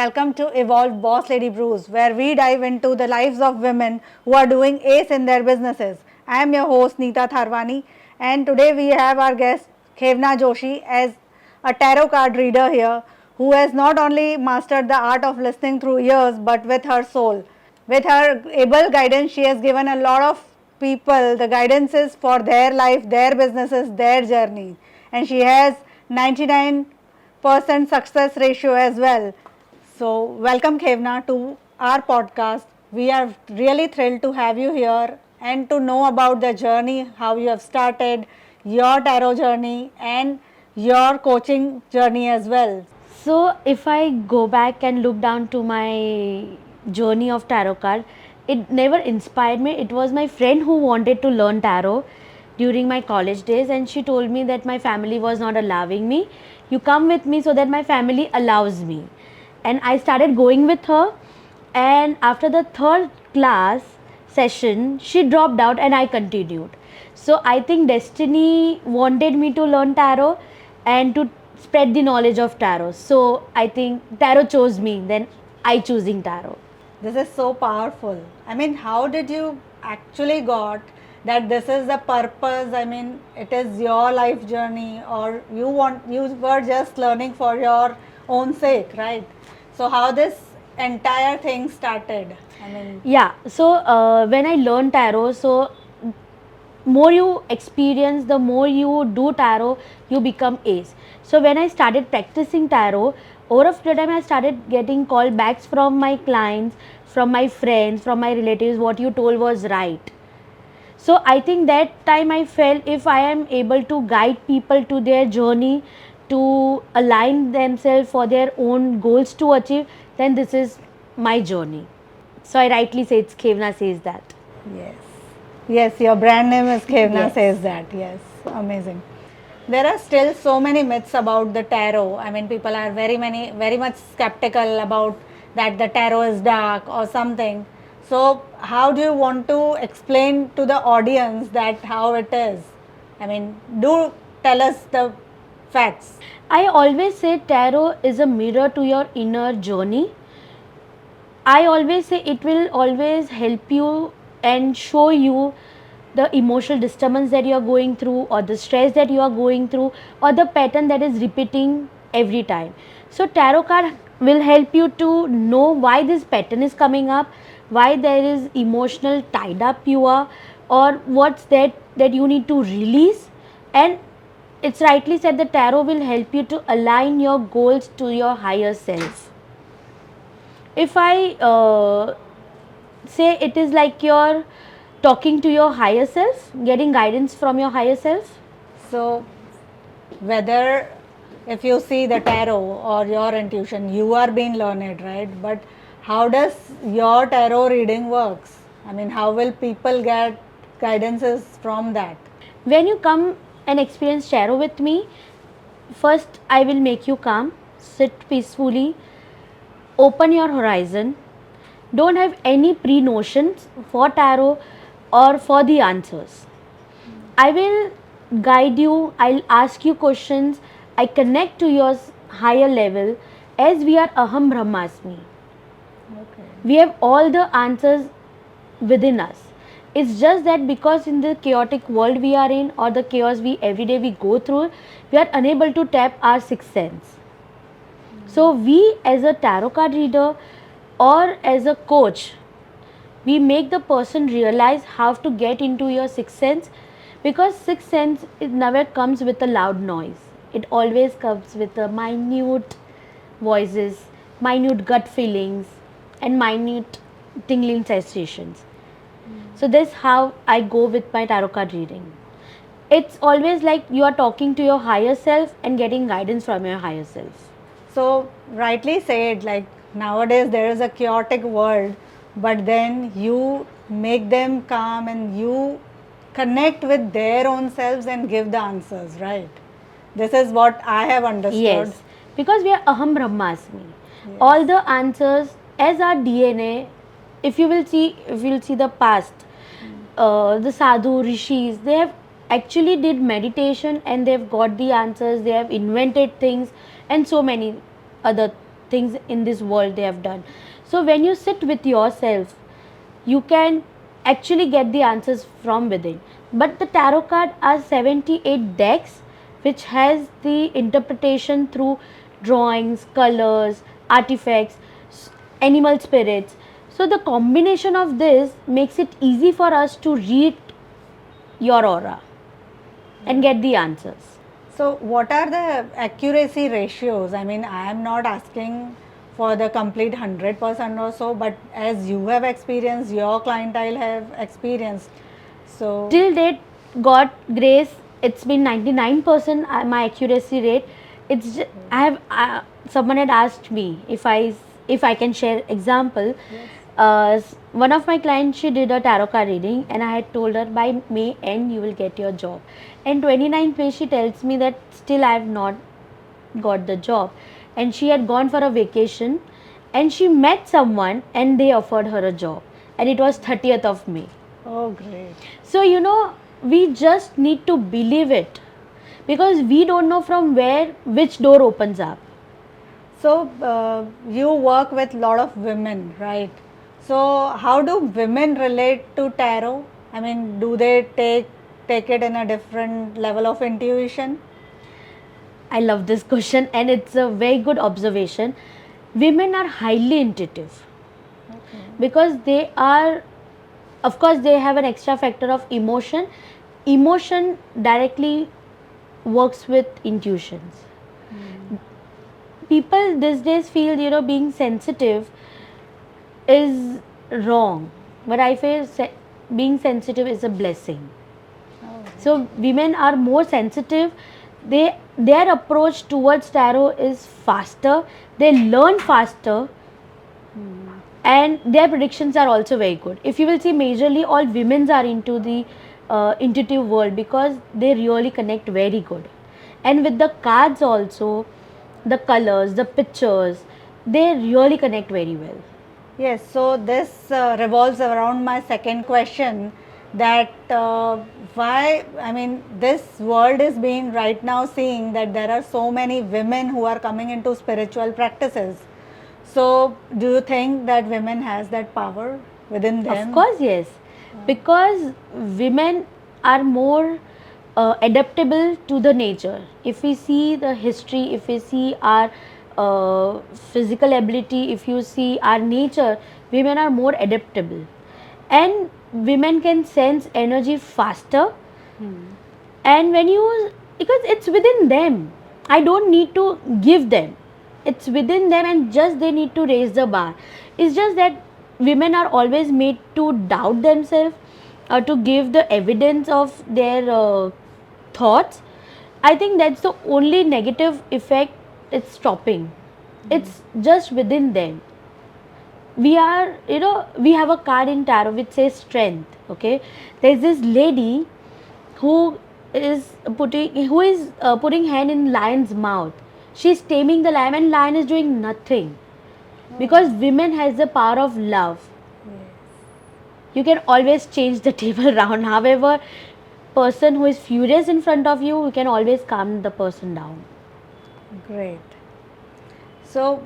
welcome to Evolved Boss Lady Brews, where we dive into the lives of women who are doing ace in their businesses. I am your host Neeta Tharwani, and today we have our guest Khevna Joshi as a tarot card reader here, who has not only mastered the art of listening through ears but with her soul. With her able guidance, she has given a lot of people the guidances for their life, their businesses, their journey, and she has 99% success ratio as well. So, welcome Khevna to our podcast. We are really thrilled to have you here and to know about the journey, how you have started, your tarot journey, and your coaching journey as well. So, if I go back and look down to my journey of tarot card, it never inspired me. It was my friend who wanted to learn tarot during my college days, and she told me that my family was not allowing me. You come with me so that my family allows me. And I started going with her, and after the third class session, she dropped out and I continued. So, I think destiny wanted me to learn tarot and to spread the knowledge of tarot. So I think tarot chose me, then I choosing tarot. This is so powerful. I mean, how did you actually got that this is the purpose? I mean, it is your life journey, or you were just learning for your own sake, right? So how this entire thing started? I mean, Yeah, so when I learned tarot, so more you experience, the more you do tarot, you become ace. So when I started practicing tarot, over of the time I started getting call backs from my clients, from my friends, from my relatives. What you told was right. So I think that time I felt if I am able to guide people to their journey, to align themselves for their own goals to achieve, then this is my journey. So I rightly say it's Khevna says that. yes. Yes, your brand name is Khevna Yes. says that. Yes, amazing. There are still so many myths about the tarot. I mean, people are very much skeptical about that the tarot is dark or something. So, how do you want to explain to the audience that how it is? I mean, do tell us the facts. I always say tarot is a mirror to your inner journey. I always say it will always help you and show you the emotional disturbance that you are going through, or the stress that you are going through, or the pattern that is repeating every time. So tarot card will help you to know why this pattern is coming up, why there is emotional tied up you are, or what's that you need to release. And it's rightly said the tarot will help you to align your goals to your higher self. If I say it is like you're talking to your higher self, getting guidance from your higher self. So, whether if you see the tarot or your intuition, you are being learned, right? But how does your tarot reading works? I mean, how will people get guidances from that? When you come and experience tarot with me, first I will make you calm, sit peacefully, open your horizon. Don't have any pre-notions for tarot or for the answers. I will guide you, I'll ask you questions, I connect to your higher level as we are Aham Brahmasmi. Okay. We have all the answers within us. It's just that because in the chaotic world we are in, or the chaos we every day we go through, we are unable to tap our sixth sense. So we as a tarot card reader or as a coach, we make the person realize how to get into your sixth sense, because sixth sense it never comes with a loud noise. It always comes with a minute voices, minute gut feelings, and minute tingling sensations. So this is how I go with my tarot card reading. It's always like you are talking to your higher self and getting guidance from your higher self. So, rightly said, like nowadays there is a chaotic world, but then you make them calm and you connect with their own selves and give the answers, right? This is what I have understood. Yes, because we are Aham Brahmasmi. Yes. All the answers as our DNA. If you will see, the past, the sadhu rishis, they have actually did meditation and they've got the answers. They have invented things and so many other things in this world they have done. So when you sit with yourself, you can actually get the answers from within. But the tarot card are 78 decks which has the interpretation through drawings, colors, artifacts, animal spirits. So the combination of this makes it easy for us to read your aura and get the answers. So, what are the accuracy ratios? I mean, I am not asking for the complete 100% or so, but as you have experienced, your clientele have experienced. So, Till date, God grace, it's been 99% my accuracy rate. It's I have someone had asked me if I can share example. One of my clients, she did a tarot card reading, and I had told her by May end you will get your job. And 29th May she tells me that still I have not got the job, and she had gone for a vacation, and she met someone and they offered her a job, and it was 30th of May. oh, great. So, we just need to believe it, because we don't know from where which door opens up. So, you work with a lot of women, right? So, how do women relate to tarot? I mean, do they take it in a different level of intuition? I love this question, and it's a very good observation. Women are highly intuitive because they are, of course, they have an extra factor of emotion. Emotion directly works with intuitions. People these days feel, being sensitive is wrong, but I feel being sensitive is a blessing. So women are more sensitive. Their approach towards tarot is faster. They learn faster, and their predictions are also very good. If you will see, majorly all women are into the intuitive world because they really connect very good. And with the cards also, the colors, the pictures, they really connect very well. Yes, so this revolves around my second question, that why, I mean, this world is being right now seeing that there are so many women who are coming into spiritual practices. So, do you think that women has that power within them? Of course, yes, because women are more adaptable to the nature. If we see the history, if we see our physical ability, if you see our nature, women are more adaptable, and women can sense energy faster. And when you, because it's within them, I don't need to give them, it's within them, and just they need to raise the bar. It's just that women are always made to doubt themselves, to give the evidence of their thoughts. I think that's the only negative effect it's stopping. It's just within them. We are, we have a card in tarot which says strength. Okay, there's this lady who is putting hand in lion's mouth. She's taming the lion, and lion is doing nothing, because women has the power of love. You can always change the table round. However, person who is furious in front of you, you can always calm the person down. Great. So,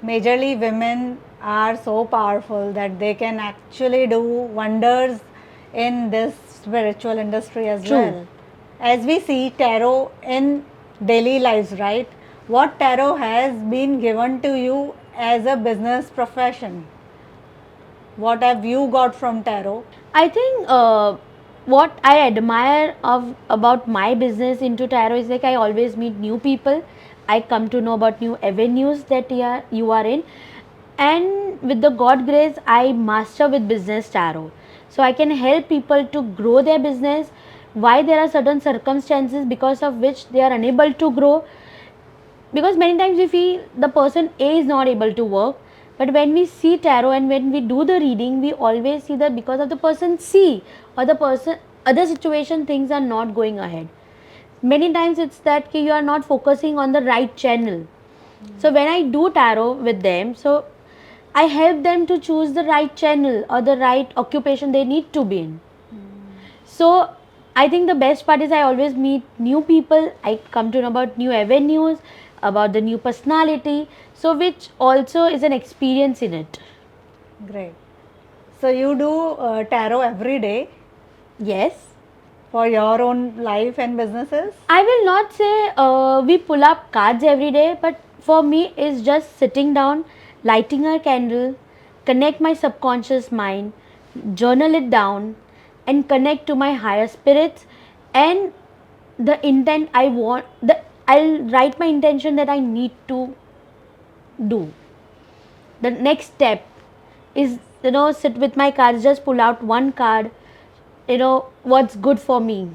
majorly women are so powerful that they can actually do wonders in this spiritual industry as True. well. As we see tarot in daily lives, right? What tarot has been given to you as a business profession? What have you got from tarot? I think what I admire about my business into tarot is like I always meet new people. I come to know about new avenues that you are in, and with the God grace, I master with business tarot. So I can help people to grow their business. Why there are certain circumstances because of which they are unable to grow, because many times we feel the person A is not able to work, but when we see tarot and when we do the reading, we always see that because of the person C or the person other situation, things are not going ahead. Many times it's that you are not focusing on the right channel. So when I do tarot with them, so I help them to choose the right channel or the right occupation they need to be in. So I think the best part is I always meet new people. I come to know about new avenues. about the new personality, so which also is an experience in it. Great. So you do tarot every day Yes. for your own life and businesses? I will not say we pull up cards every day, but for me, it's just sitting down, lighting a candle, connect my subconscious mind, journal it down, and connect to my higher spirits and the intent I want. I'll write my intention that I need to do. The next step is, sit with my cards, just pull out one card, what's good for me.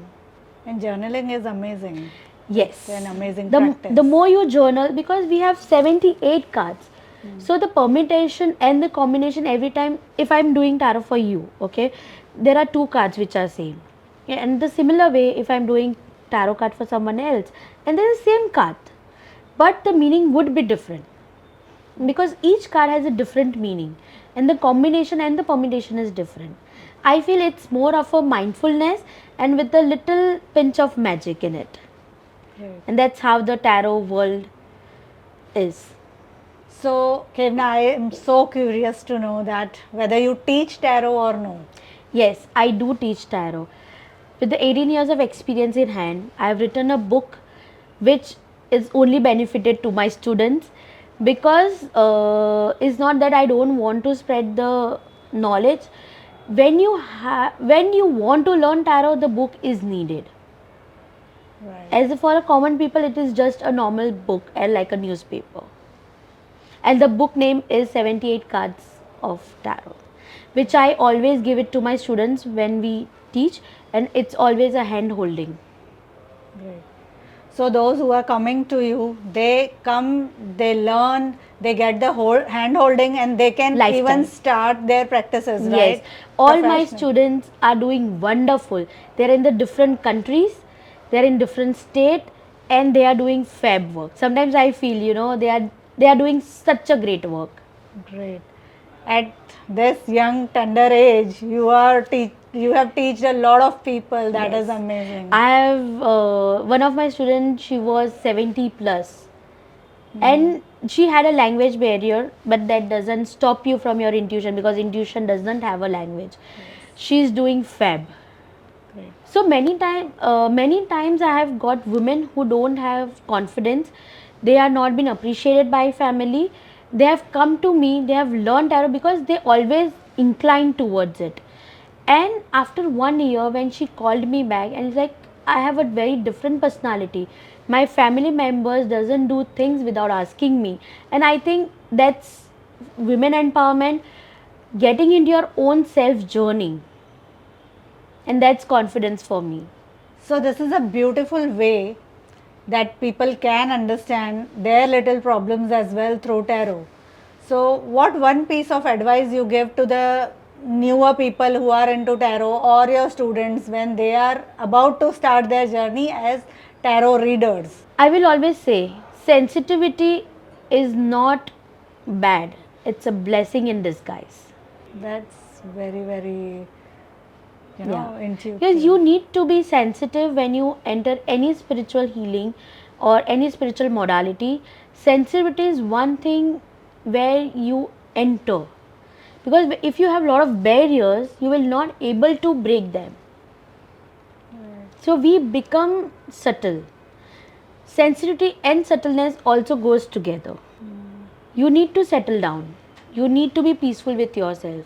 And journaling is amazing. Yes. It's an amazing the, practice. the more you journal, because we have 78 cards, so the permutation and the combination every time, if I'm doing tarot for you, okay, there are two cards which are same. Yeah, and the similar way, if I'm doing tarot card for someone else and there is same card, but the meaning would be different, because each card has a different meaning and the combination and the permutation is different. I feel it's more of a mindfulness and with a little pinch of magic in it. Great. And that's how the tarot world is. So, Kevna, I am so curious to know that whether you teach tarot or no. Yes, I do teach tarot. With the 18 years of experience in hand, I have written a book which is only benefited to my students, because it's not that I don't want to spread the knowledge. When you want to learn tarot, the book is needed. Right. As for a common people, it is just a normal book and like a newspaper. And the book name is 78 Cards of Tarot, which I always give it to my students when we teach, and it's always a hand holding. Great. So those who are coming to you, they come, they learn, they get the whole hand holding, and they can Lifestyle. even start their practices, right? Yes, all my Professional. students are doing wonderful. They're in the different countries, they're in different state, and they are doing fab work. Sometimes I feel, they are doing such a great work. Great. At this young tender age, you have teached a lot of people. That is Yes. amazing. I have one of my students, she was 70 plus, and she had a language barrier, but that doesn't stop you from your intuition, because intuition doesn't have a language. She's doing fab. Great. So many times I have got women who don't have confidence. They are not been appreciated by family. They have come to me. They have learned tarot because they always incline towards it. And after 1 year, when she called me back and it's like, I have a very different personality. My family members doesn't do things without asking me. And I think that's women empowerment, getting into your own self journey. And that's confidence for me. So this is a beautiful way that people can understand their little problems as well through tarot. So what one piece of advice you give to the newer people who are into tarot, or your students when they are about to start their journey as tarot readers? I will always say sensitivity is not bad. It's a blessing in disguise. That's very, very, intuitive. Because you need to be sensitive when you enter any spiritual healing or any spiritual modality. Sensitivity is one thing where you enter. Because if you have a lot of barriers, you will not able to break them. So we become subtle. Sensitivity and subtleness also goes together. You need to settle down. You need to be peaceful with yourself.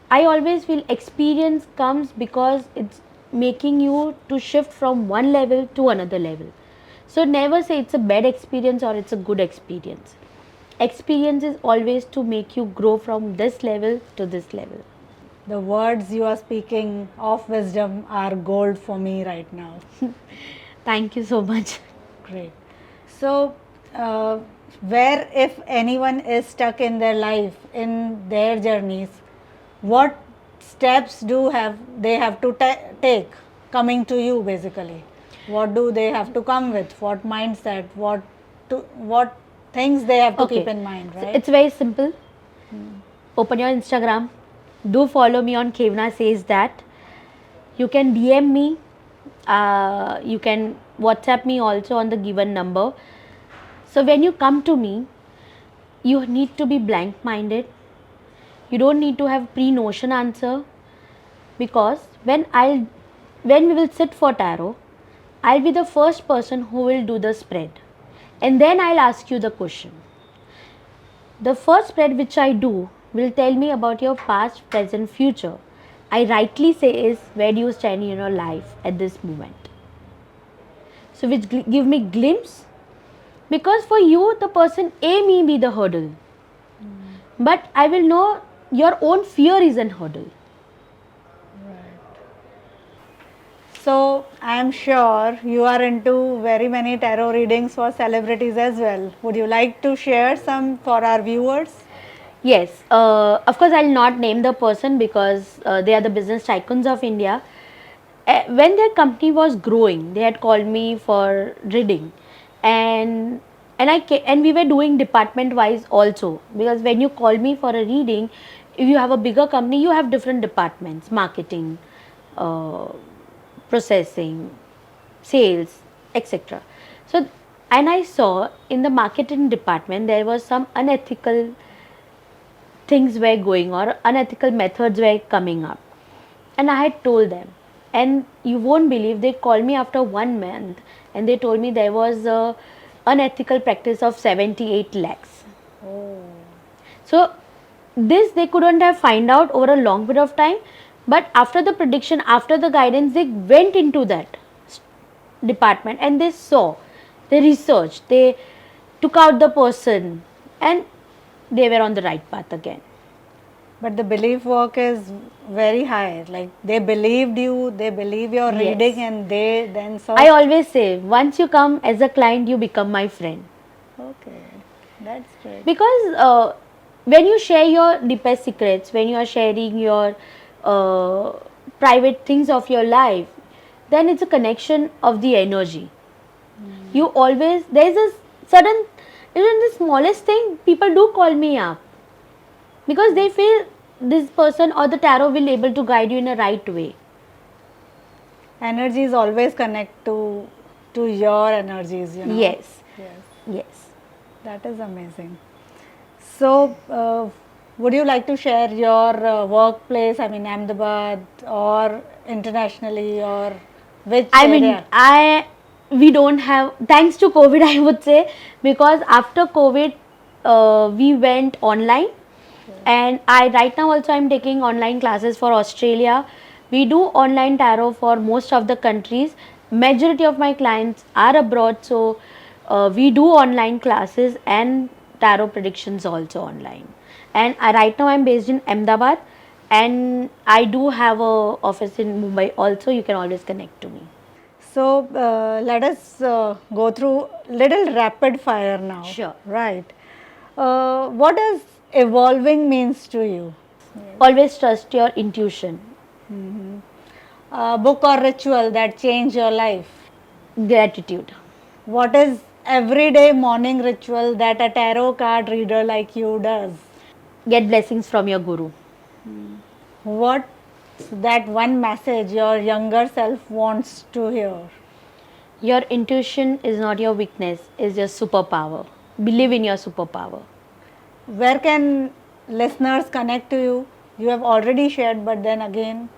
I always feel experience comes because it's making you to shift from one level to another level. So never say it's a bad experience or it's a good experience. Experience is always to make you grow from this level to this level. The words you are speaking of wisdom are gold for me right now. Thank you so much. Great. So, where if anyone is stuck in their life, in their journeys, what steps they have to take coming to you basically? What do they have to come with? What mindset? What things they have to keep in mind, So right? it's very simple. Open your Instagram. Do follow me on Kevna Says That. You can DM me. You can WhatsApp me also on the given number. So when you come to me, you need to be blank minded. You don't need to have pre notion answer, because when we will sit for tarot, I'll be the first person who will do the spread, and then I'll ask you the question. The first spread which I do will tell me about your past, present, future. I rightly say is where do you stand in your life at this moment. So which give me glimpse, because for you the person A may be the hurdle, but I will know your own fear is an hurdle. So I am sure you are into very many tarot readings for celebrities as well. Would you like to share some for our viewers? Yes, of course I'll not name the person because they are the business tycoons of India. When their company was growing, they had called me for reading, and and we were doing department wise also, because when you call me for a reading, if you have a bigger company, you have different departments: marketing, uh, processing, sales, etc. So, and I saw in the marketing department there was some unethical things were going, or unethical methods were coming up, and I had told them, and you won't believe, they called me after 1 month and they told me there was a unethical practice of 78 lakhs. So this they couldn't have find out over a long period of time, but after the prediction, after the guidance, they went into that department and they saw, they researched, they took out the person, and they were on the right path again. But the belief work is very high. Like they believed you, they believe your Yes. reading, and they then saw. I always say, once you come as a client, you become my friend. Okay, that's great. Because when you share your deepest secrets, when you are sharing your uh, private things of your life, then it's a connection of the energy. You always, there's a sudden, even the smallest thing, people do call me up because they feel this person or the tarot will able to guide you in a right way. Energies always connect to your energies, you know. Yes, Yes. yes. That is amazing. So, would you like to share your workplace? I mean, Ahmedabad or internationally, or which I mean, area? we don't have, thanks to COVID, I would say, because after COVID, we went online, and I right now also I'm taking online classes for Australia. We do online tarot for most of the countries. Majority of my clients are abroad, so we do online classes and tarot predictions also online. And right now I'm based in Ahmedabad, and I do have a office in Mumbai also. You can always connect to me. So, let us go through little rapid fire now. Sure. Right. What does evolving means to you? Always trust your intuition. Book or ritual that changed your life? Gratitude. What is everyday morning ritual that a tarot card reader like you does? Get blessings from your guru. What's that one message your younger self wants to hear? Your intuition is not your weakness, is your superpower. Believe in your superpower. Where can listeners connect to you? You have already shared, but then again,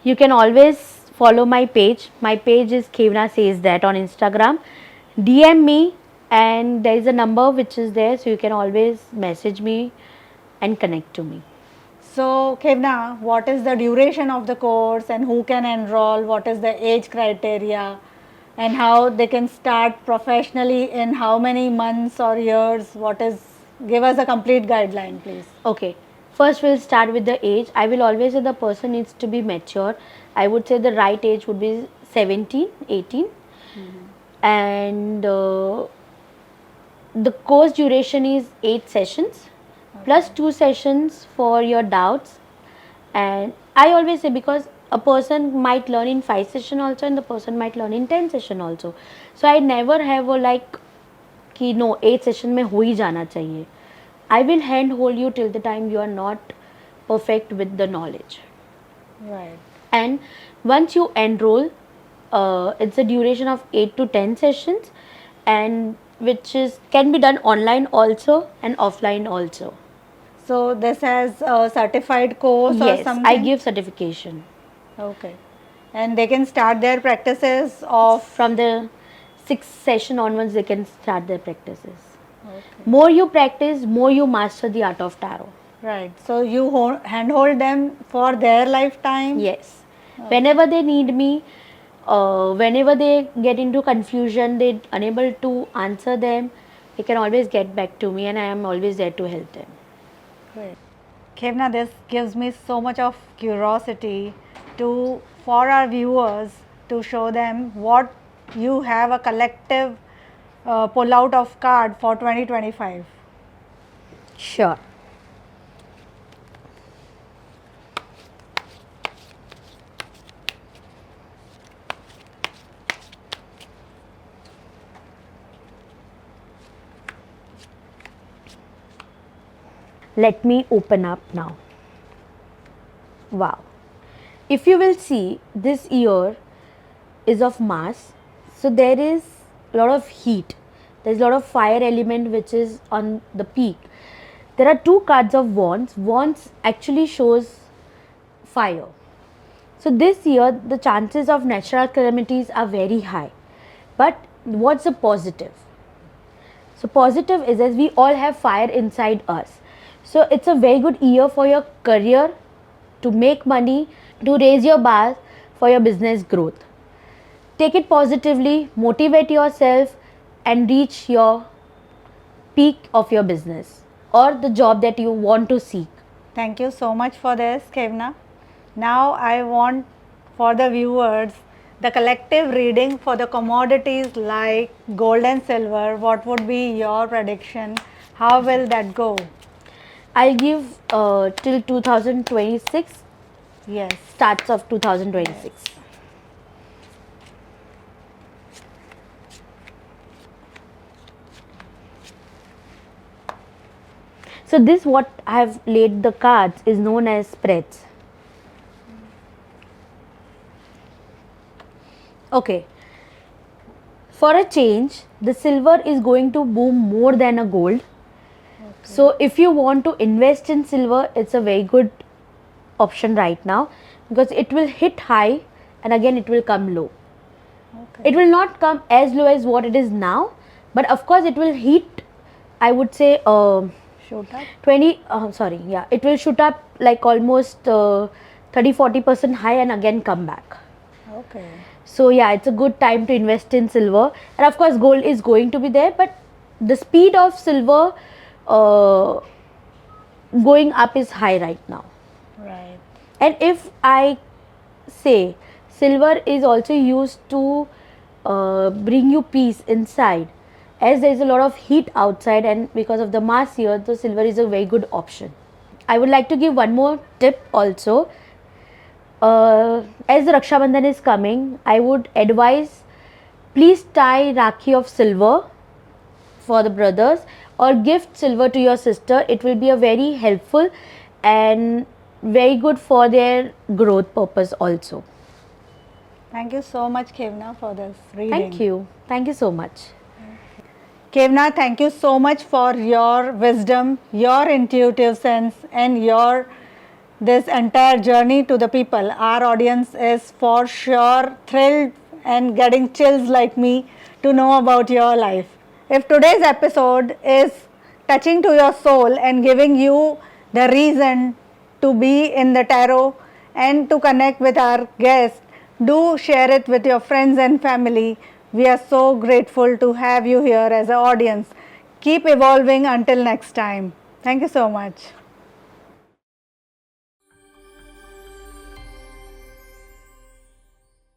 You can always follow my page. My page is Kevna Says That on Instagram. DM me, and there is a number which is there, so you can always message me and connect to me. so Kevna, what is the duration of the course and who can enroll? What is the age criteria? And how they can start professionally in how many months or years? What is, give us a complete guideline, please. Okay. First, we'll start with the age. I will always say the person needs to be mature. I would say the right age would be 17, 18. And the course duration is 8 sessions plus 2 sessions for your doubts. And I always say, because a person might learn in 5 session also, and the person might learn in 10 session also. So I never have a like कि no 8 session में हो ही जाना चाहिए. I will hand hold you till the time you are not perfect with the knowledge. Right. And once you enroll, it's a duration of 8 to 10 sessions, and which is can be done online also and offline also. So this has a certified course or Yes, something? I give certification Okay. And they can start their practices of... from the sixth session onwards. They can start their practices. Okay. More you practice, more you master the art of tarot. Right. So you handhold them for their lifetime? Yes. Whenever they need me, whenever they get into confusion, they unable to answer them, they can always get back to me, and I am always there to help them. Great. Khevna, this gives me so much of curiosity for our viewers, to show them what you have a collective pull out of card for 2025. Sure. Let me open up now. Wow. If you will see, this year is of Mars, so there is a lot of heat. There is a lot of fire element which is on the peak. There are two cards of Wands. Wands actually shows fire. So this year the chances of natural calamities are very high. But what's the positive? So positive is, as we all have fire inside us. So it's a very good year for your career, to make money, to raise your bar for your business growth. Take it positively, motivate yourself, and reach your peak of your business or the job that you want to seek. Thank you so much for this, Khevna. Now I want, for the viewers, the collective reading for the commodities like gold and silver. What would be your prediction? How will that go? I'll give till 2026, Yes. starts of 2026. So this, what I have laid the cards, is known as spreads. Okay. For a change, the silver is going to boom more than a gold. So if you want to invest in silver, it's a very good option right now, because it will hit high and again it will come low. Okay. It will not come as low as what it is now, but of course it will hit, I would say, Shoot up. 20, it will shoot up like almost 30-40% high and again come back. Okay. So yeah, it's a good time to invest in silver. And of course gold is going to be there, but the speed of silver going up is high right now. Right. And if I say, silver is also used to bring you peace inside, as there is a lot of heat outside, and because of the Mars here, so silver is a very good option. I would like to give one more tip also. As the Raksha Bandhan is coming, I would advise, please tie Rakhi of silver for the brothers, or gift silver to your sister. It will be a very helpful and very good for their growth purpose also. Thank you so much, Khevna, for this reading. Thank you. Thank you so much. Khevna, thank you so much for your wisdom, your intuitive sense, and your this entire journey to the people. Our audience is for sure thrilled and getting chills like me to know about your life. If today's episode is touching to your soul and giving you the reason to be in the tarot and to connect with our guest, do share it with your friends and family. We are so grateful to have you here as an audience. Keep evolving until next time. Thank you so much.